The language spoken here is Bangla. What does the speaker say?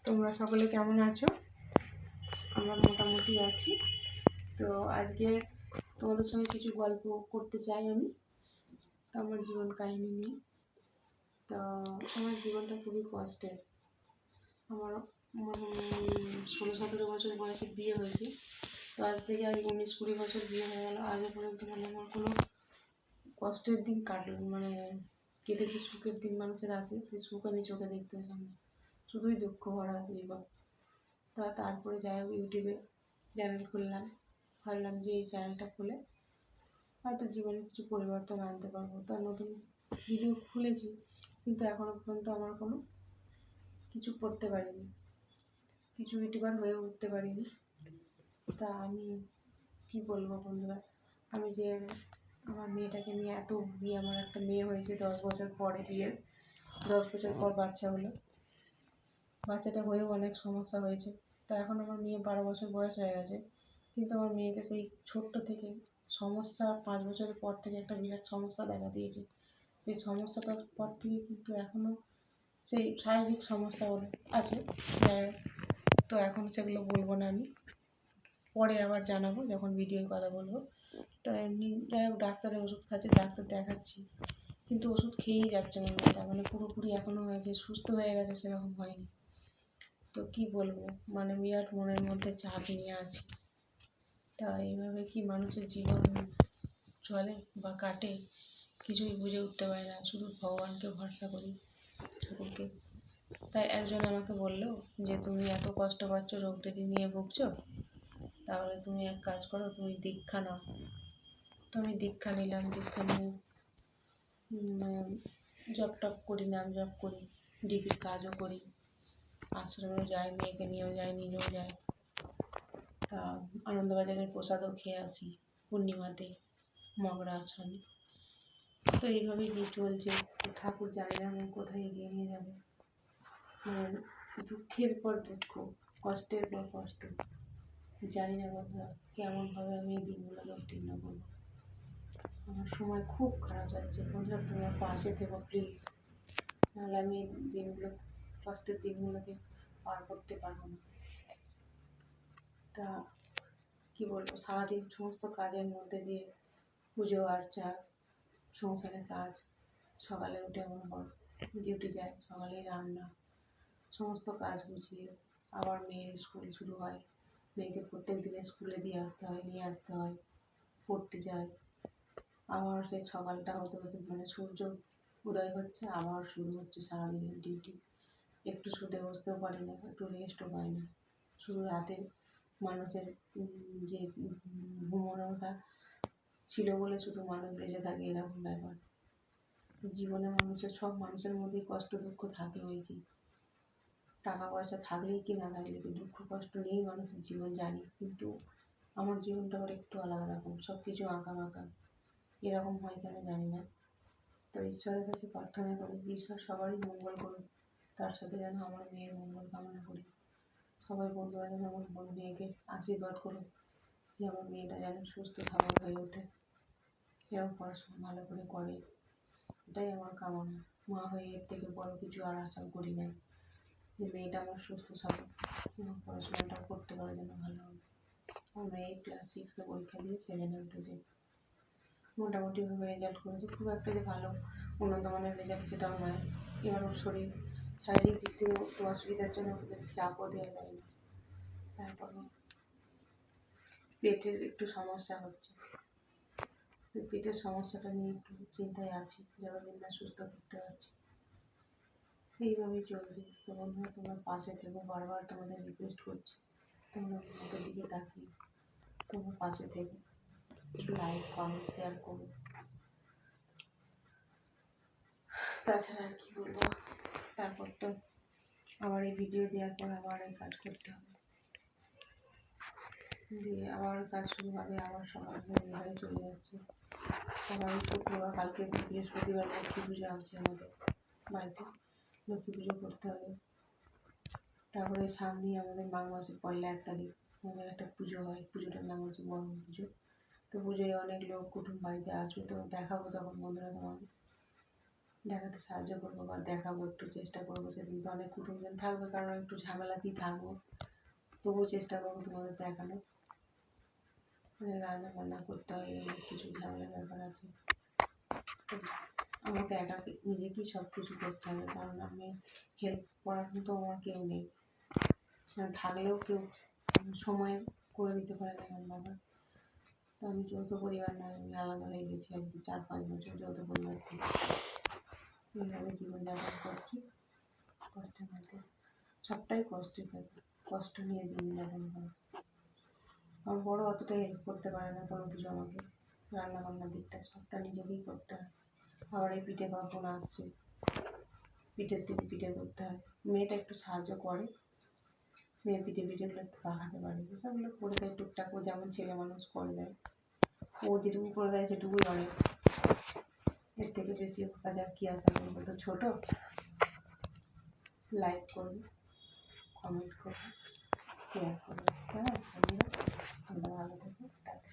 তোমরা সকলে কেমন আছো? আমরা মোটামুটি আছি। তো আজকে তোমাদের সঙ্গে কিছু গল্প করতে চাই আমি, তো আমার জীবন কাহিনী নিয়ে। তো আমার জীবনটা খুবই কষ্টের। আমার 16-17 বছর বয়সে বিয়ে হয়েছে। তো আজ থেকে আজ 19-20 বছর বিয়ে হয়ে গেল, আজও পর্যন্ত আমার কোনো কষ্টের দিন কাটল কেটেছে। সুখের দিন মানুষের আসে, সেই সুখ আমি চোখে দেখতে পেলাম না, শুধুই দুঃখ ভরা জীবন। তারপরে যাই হোক, ইউটিউবে চ্যানেল খুললাম, ভাবলাম যে এই চ্যানেলটা খুলে হয়তো জীবনে কিছু পরিবর্তন আনতে পারবো। তার নতুন ভিডিও খুলেছি, কিন্তু এখনও পর্যন্ত আমার কোনো কিছু করতে পারিনি, কিছু ইউটিউবার হয়ে উঠতে পারিনি। তা আমি কি বলবো বন্ধুরা, আমি যে আমার মেয়েটাকে নিয়ে এত বিয়ে, আমার একটা মেয়ে হয়েছে 10 বছর পরে, বিয়ের 10 বছর পর বাচ্চা হলো। বাচ্চাটা হয়েও অনেক সমস্যা হয়েছে। তো এখন আমার মেয়ে 12 বছর বয়স হয়ে গেছে, কিন্তু আমার মেয়েকে সেই ছোট্ট থেকে সমস্যা, 5 বছরের পর থেকে একটা বিরাট সমস্যা দেখা দিয়েছে। সেই সমস্যাটার পর থেকে কিন্তু এখনও সেই শারীরিক সমস্যা আছে। তো এখন সেগুলো বলবো না, আমি পরে আবার জানাবো যখন ভিডিওয় কথা বলবো। তো এমনি যাই হোক, ডাক্তারের ওষুধ খাচ্ছে, ডাক্তার দেখাচ্ছি, কিন্তু ওষুধ খেয়েই যাচ্ছে আমার মেয়েটা, পুরোপুরি এখনও হয়েছে, সুস্থ হয়ে গেছে সেরকম হয়নি। তো কি বলবো, বিরাট মনের মধ্যে চাপ নিয়ে আছি। তা এইভাবে কি মানুষের জীবন চলে বা কাটে, কিছুই বুঝে উঠতে পারে না, শুধু ভগবানকে ভরসা করি, ঠাকুরকে। তাই একজন আমাকে বললো যে তুমি এত কষ্ট পাচ্ছ, রোগটি নিয়ে ভুগছো, তাহলে তুমি এক কাজ করো, তুমি দীক্ষা নাও। তো আমি দীক্ষা নিলাম। দীক্ষা নিয়ে জপ টপ করি, নাম জপ করি, ডিপির কাজও করি, আশ্রমেও যাই, মেয়েকে নিয়েও যাই, নিজেও যাই। তা আনন্দবাজারের প্রসাদও খেয়ে আসি পূর্ণিমাতে, মগরা আশ্রমে। তো এইভাবেই দিন চলছে। ঠাকুর জানি না আমি কোথায় এগিয়ে নিয়ে যাবে। দুঃখের পর দুঃখ, কষ্টের পর কষ্ট, জানি না বন্ধুরা কেমনভাবে আমি এই দিনগুলোকে উত্তীর্ণ করবো। আমার সময় খুব খারাপ যাচ্ছে বন্ধুরা, তোমার পাশে থেকো প্লিজ, নাহলে আমি এই দিনগুলো, কষ্টের দিনগুলোকে পার করতে পারবো না। তা কি বলবো, সারাদিন সমস্ত কাজের মধ্যে দিয়ে, পুজো আর্চা, সংসারের কাজ, সকালে উঠে আমার বর ডিউটি যায়, সকালেই রান্না, সমস্ত কাজ গুছিয়ে আবার মেয়ের স্কুল শুরু হয়। মেয়েকে প্রত্যেক দিনে স্কুলে দিয়ে আসতে হয়, নিয়ে আসতে হয়, পড়তে যায়। আবার সেই সকালটা হতে হতে সূর্য উদয় হচ্ছে, আবার শুরু হচ্ছে সারাদিনের ডিউটি। একটু শুতে বসতেও পারি না, একটু রেস্টও পাই না। শুধু রাতে মানুষের যে ঘুমানোটা ছিল বলে শুধু মানুষ বেঁচে থাকে, এরকম ব্যাপার। জীবনে সব মানুষের মধ্যেই কষ্ট দুঃখ থাকে, ওই কি টাকা পয়সা থাকলেই কি না থাকলে কি, দুঃখ কষ্ট নিয়েই মানুষের জীবন জানি। কিন্তু আমার জীবনটা আবার একটু আলাদা রকম, সব কিছু আঁকা বাঁকা, এরকম হয় কেন জানি না। তো ঈশ্বরের কাছে প্রার্থনা করি, ঈশ্বর সবারই মঙ্গল করুন, তার সাথে যেন আমার মেয়ের মঙ্গল কামনা করি। সবাই বন্ধুরা যেন আমার মেয়েকে আশীর্বাদ করুন যে আমার মেয়েটা যেন সুস্থ সবল হয়ে ওঠে এবং পড়াশোনা ভালো করে করে, এটাই আমার কামনা। মা হয়ে এর থেকে বড় কিছু আর আশা করি না, যে মেয়েটা আমার সুস্থ সবল এবং পড়াশোনাটাও করতে পারে যেন ভালো হবে। আমার মেয়ে ক্লাস 6 পরীক্ষা দিয়ে 7-এ উঠেছে, মোটামুটিভাবে রেজাল্ট করেছে, খুব একটা যে ভালো উন্নত মানের রেজাল্ট সেটাও নয়। এবার ওর শারীরিক দিক থেকে একটু অসুবিধার জন্য বেশি চাপও দেওয়া যায় না। তারপর পেটের একটু সমস্যা হচ্ছে, পেটের সমস্যাটা নিয়ে একটু চিন্তায় আছি, যতদিন না সুস্থ করতে পারছি। এইভাবেই চলছে। তো বন্ধুরা তোমার পাশে থেকো, বারবার তোমাদের রিকোয়েস্ট করছি, তোমরা আমাদের দিকে তাকিয়ে তোমার পাশে থেকো, লাইক কমেন্ট শেয়ার করো। তাছাড়া আর কি বলবো, তারপর তো আবার এই ভিডিও দেওয়ার পর আবার এই কাজ করতে হবে, দিয়ে আবার কাজ শুরু হবে, আবার সকাল এইভাবে চলে যাচ্ছে। আবার শুক্রবার, কালকে বৃহস্পতিবার লক্ষ্মী পুজো আছে আমাদের বাড়িতে, লক্ষ্মী পুজো করতে হবে। তারপরে সামনেই আমাদের মাঘ মাসের 1 তারিখ আমাদের একটা পুজো হয়, পুজোটার নাম হচ্ছে বড় পুজো। তো পুজোয় অনেক লোক কুটুম বাড়িতে আসবে, তো দেখাবো তখন বন্ধুরা তোমাকে দেখাতে সাহায্য করবো বা দেখাবো, একটু চেষ্টা করবো। সেদিন তো অনেক কুটুমজন থাকবে, কারণ একটু ঝামেলাতেই থাকবো, তবুও চেষ্টা করবো তোমাদের দেখানো। মানে রান্না বান্না করতে হয়, অনেক কিছু ঝামেলার ব্যাপার আছে। আমাকে একা নিজেকেই সব কিছু করতে হবে, কারণ আমি হেল্প করার মতো আমার কেউ নেই, মানে থাকলেও কেউ সময় করে দিতে পারে না রান্নাঘর। তো আমি যৌথ পরিবার নয়, আমি আলাদা হয়ে গেছি আর কি 4-5 বছর যৌথ পরিবার থেকে। এইভাবে জীবনযাপন করছি কষ্টের মধ্যে, সবটাই কষ্টের ব্যাপার, কষ্ট নিয়ে দিন যাপন করা। আমার বড় অতটা হেল্প করতে পারে না কোনো কিছু আমাকে, রান্না বান্নার দিকটা সবটা নিজেকেই করতে হয়। আবার এই পিঠে পার্বণ আসছে, পিঠের দিন পিঠে করতে হয়। মেয়েটা একটু সাহায্য করে, মেয়ে পিঠেগুলো একটু পাকাতে পারে, সেগুলো করে দেয় টুকটাক, ও যেমন ছেলে মানুষ করে দেয়। ও যেটুকু করে দেয় সেটুকুই অনেক, এর থেকে বেশি কাজ আর কি আশা করবো। তো ছোটো, লাইক করবে, কমেন্ট করবে, শেয়ার করবে। হ্যাঁ, তোমরা ভালো থেকো, টাটা।